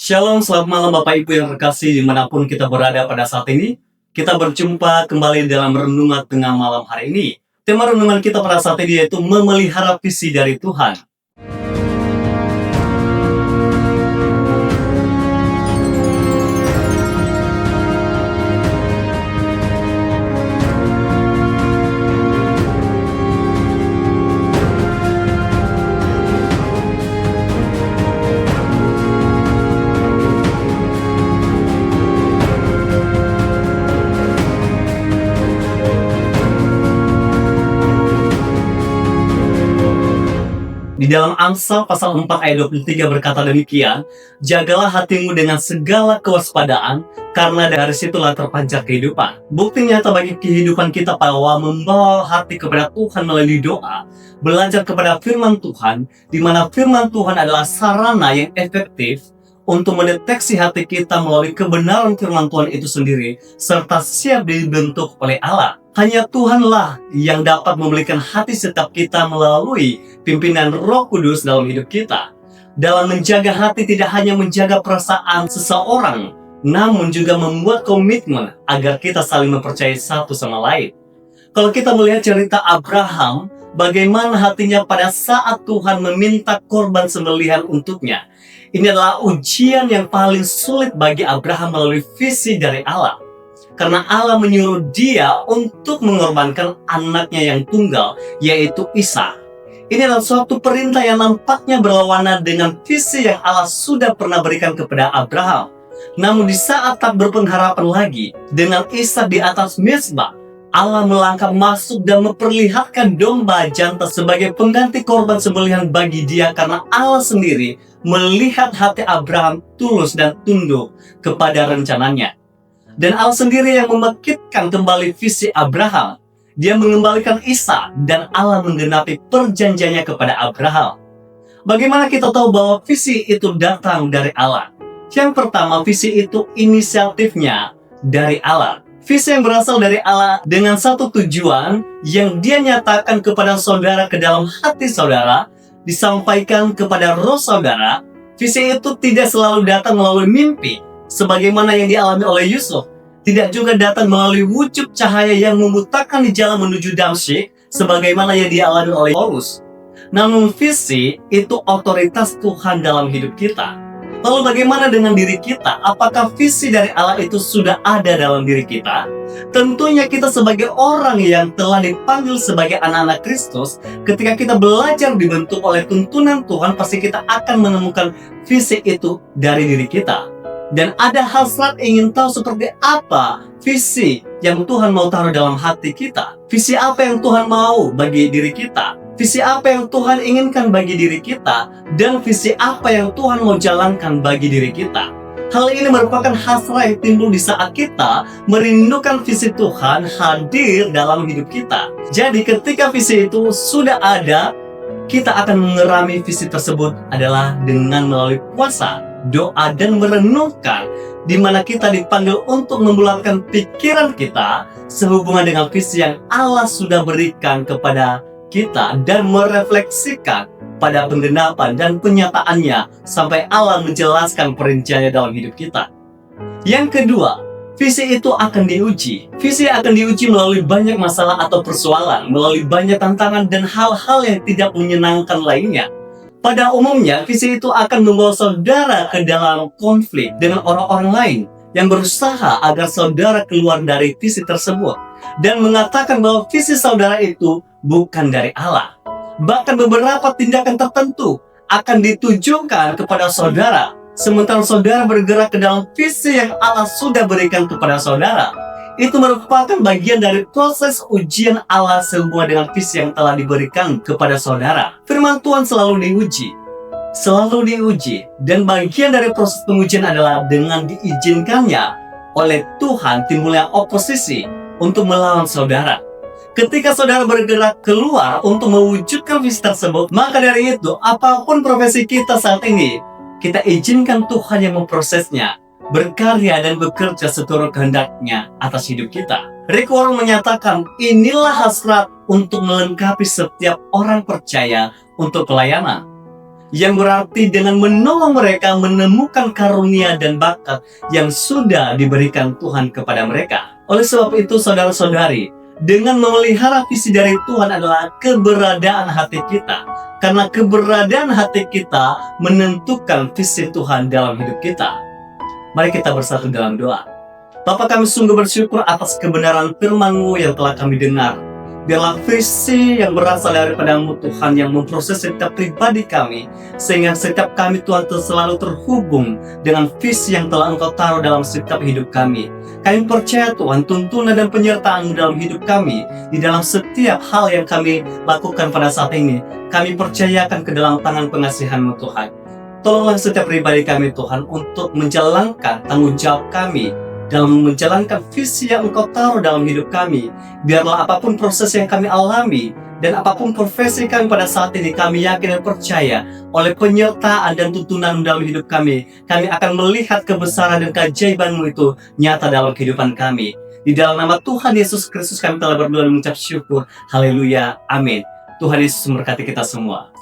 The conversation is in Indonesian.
Shalom, selamat malam Bapak Ibu yang terkasih dimanapun kita berada pada saat ini. Kita berjumpa kembali dalam renungan tengah malam hari ini. Tema renungan kita pada saat ini yaitu memelihara visi dari Tuhan. Di dalam Amsal pasal 4 ayat 23 berkata demikian, "Jagalah hatimu dengan segala kewaspadaan, karena dari situlah terpancar kehidupan." Bukti nyata bagi kehidupan kita bahwa membawa hati kepada Tuhan melalui doa, belajar kepada firman Tuhan, di mana firman Tuhan adalah sarana yang efektif untuk mendeteksi hati kita melalui kebenaran firman Tuhan itu sendiri, serta siap dibentuk oleh Allah. Hanya Tuhanlah yang dapat memberikan hati setiap kita melalui pimpinan Roh Kudus dalam hidup kita. Dalam menjaga hati tidak hanya menjaga perasaan seseorang, namun juga membuat komitmen agar kita saling mempercayai satu sama lain. Kalau kita melihat cerita Abraham, bagaimana hatinya pada saat Tuhan meminta korban sembelihan untuknya. Ini adalah ujian yang paling sulit bagi Abraham melalui visi dari Allah. Karena Allah menyuruh dia untuk mengorbankan anaknya yang tunggal, yaitu Ishak. Ini adalah suatu perintah yang nampaknya berlawanan dengan visi yang Allah sudah pernah berikan kepada Abraham. Namun di saat tak berpengharapan lagi, dengan Ishak di atas mezbah, Allah melangkah masuk dan memperlihatkan domba jantan sebagai pengganti korban sembelihan bagi dia, karena Allah sendiri melihat hati Abraham tulus dan tunduk kepada rencananya. Dan Allah sendiri yang membangkitkan kembali visi Abraham. Dia mengembalikan Ishak dan Allah menggenapi perjanjiannya kepada Abraham. Bagaimana kita tahu bahwa visi itu datang dari Allah? Yang pertama, visi itu inisiatifnya dari Allah. Visi yang berasal dari Allah dengan satu tujuan yang dia nyatakan kepada saudara ke dalam hati saudara, disampaikan kepada roh saudara. Visi itu tidak selalu datang melalui mimpi, sebagaimana yang dialami oleh Yusuf. Tidak juga datang melalui wujud cahaya yang membutakan di jalan menuju Damsyik, sebagaimana yang dialami oleh Paulus. Namun visi itu otoritas Tuhan dalam hidup kita. Lalu bagaimana dengan diri kita? Apakah visi dari Allah itu sudah ada dalam diri kita? Tentunya kita sebagai orang yang telah dipanggil sebagai anak-anak Kristus, ketika kita belajar dibentuk oleh tuntunan Tuhan, pasti kita akan menemukan visi itu dari diri kita. Dan ada hasrat ingin tahu seperti apa visi yang Tuhan mau taruh dalam hati kita. Visi apa yang Tuhan mau bagi diri kita. Visi apa yang Tuhan inginkan bagi diri kita. Dan visi apa yang Tuhan mau jalankan bagi diri kita. Hal ini merupakan hasrat yang timbul di saat kita merindukan visi Tuhan hadir dalam hidup kita. Jadi ketika visi itu sudah ada, kita akan mengerami visi tersebut adalah dengan melalui puasa, doa, dan merenungkan, di mana kita dipanggil untuk membulatkan pikiran kita sehubungan dengan visi yang Allah sudah berikan kepada kita dan merefleksikan pada penggenapan dan penyataannya sampai Allah menjelaskan perinciannya dalam hidup kita. Yang kedua, visi itu akan diuji. Visi akan diuji melalui banyak masalah atau persoalan, melalui banyak tantangan dan hal-hal yang tidak menyenangkan lainnya. Pada umumnya, visi itu akan membawa saudara ke dalam konflik dengan orang-orang lain yang berusaha agar saudara keluar dari visi tersebut dan mengatakan bahwa visi saudara itu bukan dari Allah. Bahkan beberapa tindakan tertentu akan ditujukan kepada saudara, sementara saudara bergerak ke dalam visi yang Allah sudah berikan kepada saudara. Itu merupakan bagian dari proses ujian Allah sehubungan dengan visi yang telah diberikan kepada saudara. Firman Tuhan selalu diuji, dan bagian dari proses pengujian adalah dengan diizinkannya oleh Tuhan timbulnya oposisi untuk melawan saudara. Ketika saudara bergerak keluar untuk mewujudkan visi tersebut, maka dari itu, apapun profesi kita saat ini, kita izinkan Tuhan yang memprosesnya, berkarya dan bekerja seturut kehendaknya atas hidup kita. Rick Warren menyatakan, inilah hasrat untuk melengkapi setiap orang percaya untuk pelayanan. yang berarti dengan menolong mereka menemukan karunia dan bakat yang sudah diberikan Tuhan kepada mereka. Oleh sebab itu, saudara-saudari, dengan memelihara visi dari Tuhan adalah keberadaan hati kita. Karena keberadaan hati kita menentukan visi Tuhan dalam hidup kita. Mari kita bersatu dalam doa. Bapa, kami sungguh bersyukur atas kebenaran firman-Mu yang telah kami dengar. Biarlah visi yang berasal daripada-Mu Tuhan yang memproses setiap pribadi kami, sehingga setiap kami Tuhan selalu terhubung dengan visi yang telah Engkau taruh dalam setiap hidup kami. Kami percaya Tuhan, tuntunan dan penyertaan-Mu dalam hidup kami, di dalam setiap hal yang kami lakukan pada saat ini, kami percayakan ke dalam tangan pengasihan-Mu Tuhan. Tolonglah setiap pribadi kami Tuhan untuk menjalankan tanggung jawab kami dalam menjalankan visi yang Engkau taruh dalam hidup kami. Biarlah apapun proses yang kami alami dan apapun profesi kami pada saat ini, kami yakin dan percaya oleh penyertaan dan tuntunan dalam hidup kami akan melihat kebesaran dan keajaiban-Mu itu nyata dalam kehidupan kami. Di dalam nama Tuhan Yesus Kristus kami telah berdoa dan mengucap syukur. Haleluya, amin. Tuhan Yesus memberkati kita semua.